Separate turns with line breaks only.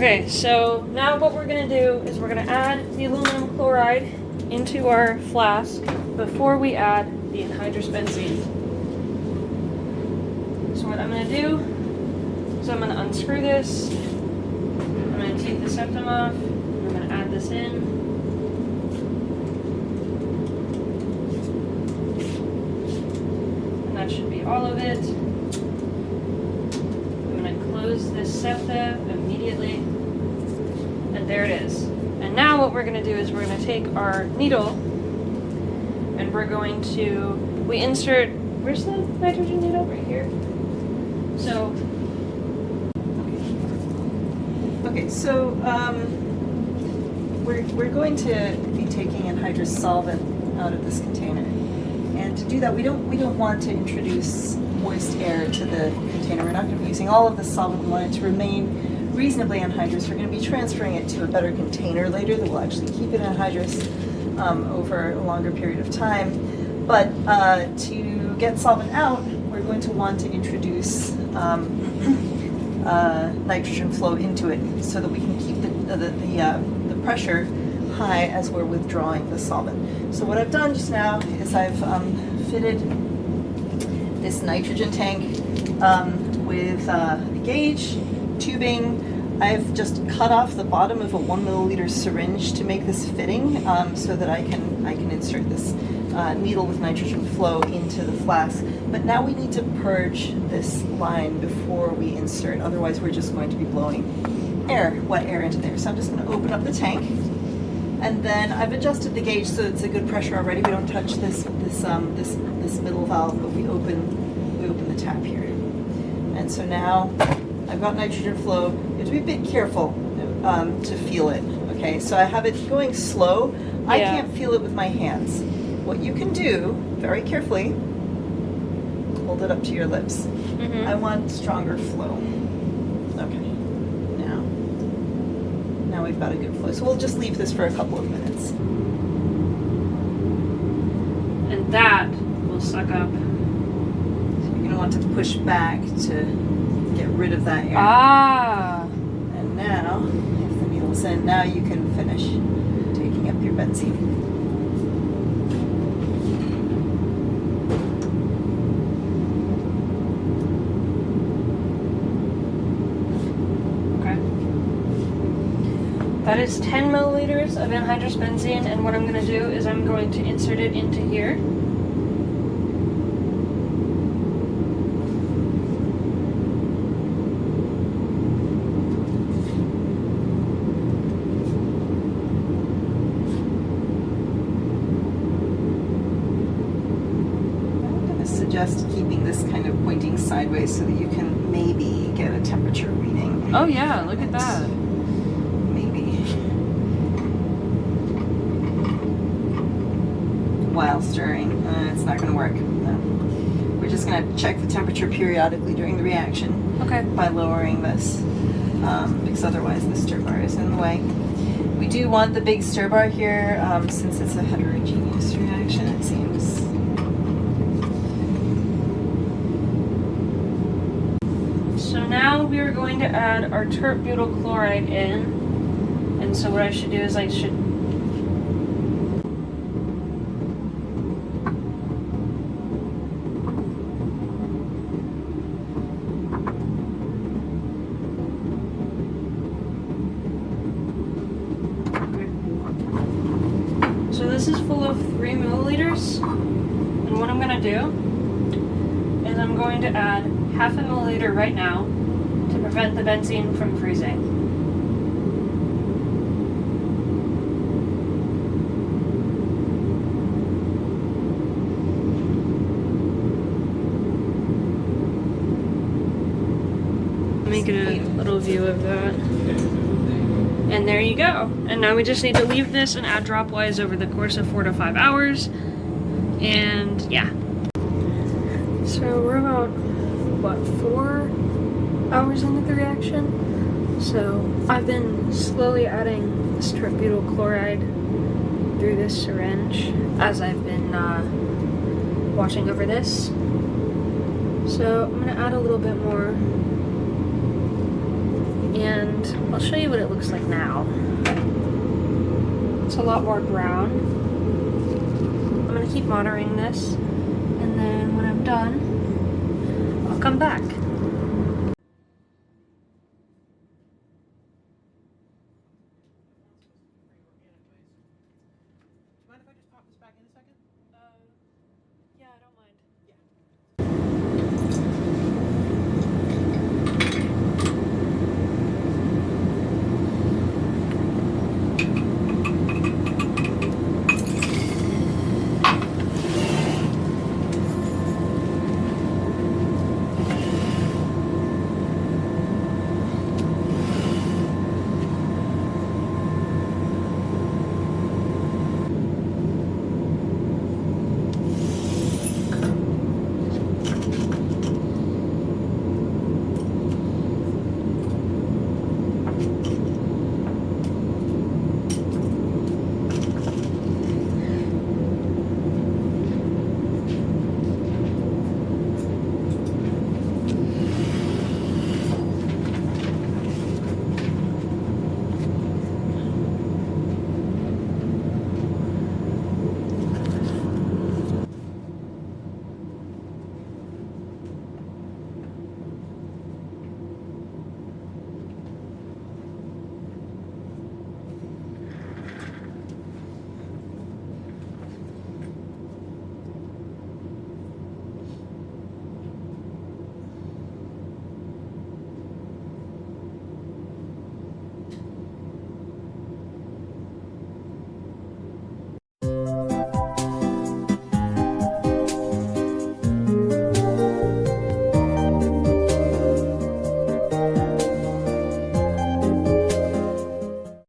Okay, so now what we're going to do is we're going to add the aluminum chloride into our flask before we add the anhydrous benzene. So what I'm going to do is I'm going to unscrew this, I'm going to take the septum off, and I'm going to add this in. And that should be all of it. I'm going to close this septa immediately, and there it is. And now what we're going to do is we're going to take our needle and we're going to, we insert, where's the nitrogen needle? Right here. So,
Okay, so we're going to be taking anhydrous solvent out of this container, and to do that, we don't want to introduce moist air to the container. We're not going to be using all of the solvent. We want it to remain reasonably anhydrous. We're going to be transferring it to a better container later that will actually keep it anhydrous over a longer period of time. But to get solvent out, we're going to want to introduce nitrogen flow into it so that we can keep the pressure high as we're withdrawing the solvent. So what I've done just now is I've fitted this nitrogen tank with a gauge, tubing. I've just cut off the bottom of a 1 milliliter syringe to make this fitting so that I can insert this needle with nitrogen flow into the flask. But now we need to purge this line before we insert, otherwise we're just going to be blowing wet air into there. So I'm just going to open up the tank, and then I've adjusted the gauge so it's a good pressure already. We don't touch this middle valve, but we open the tap here. And so now I've got nitrogen flow. You have to be a bit careful to feel it. Okay, so I have it going slow. Yeah. I can't feel it with my hands. What you can do, very carefully, hold it up to your lips. Mm-hmm. I want stronger flow. Okay, now we've got a good flow. So we'll just leave this for a couple of minutes.
And that will suck up.
So you're going to want to push back to get rid of that air.
Ah!
And now, if the needle's in, now you can finish taking up your benzene.
That is 10 milliliters of anhydrous benzene, and what I'm going to do is I'm going to insert it into here.
I'm going to suggest keeping this kind of pointing sideways so that you can maybe get a temperature reading.
Oh yeah, look at that.
While stirring. It's not going to work. No. We're just going to check the temperature periodically during the reaction.
Okay.
By lowering this, because otherwise the stir bar is in the way. We do want the big stir bar here, since it's a heterogeneous reaction, it seems.
So now we are going to add our tert-butyl chloride in, and so what I should do is I should So this is full of 3 milliliters, and what I'm going to do is I'm going to add half a milliliter right now to prevent the benzene from freezing. Make it a little view of that. And there you go. And now we just need to leave this and add dropwise over the course of 4 to 5 hours. And yeah. So we're about, what, 4 hours into the reaction? So I've been slowly adding this tert-butyl chloride through this syringe as I've been watching over this. So I'm going to add a little bit more. And I'll show you what it looks like now. It's a lot more brown. I'm gonna keep monitoring this, and then when I'm done, I'll come back.
Mind if I just pop this back in a second?
Yeah, I don't mind.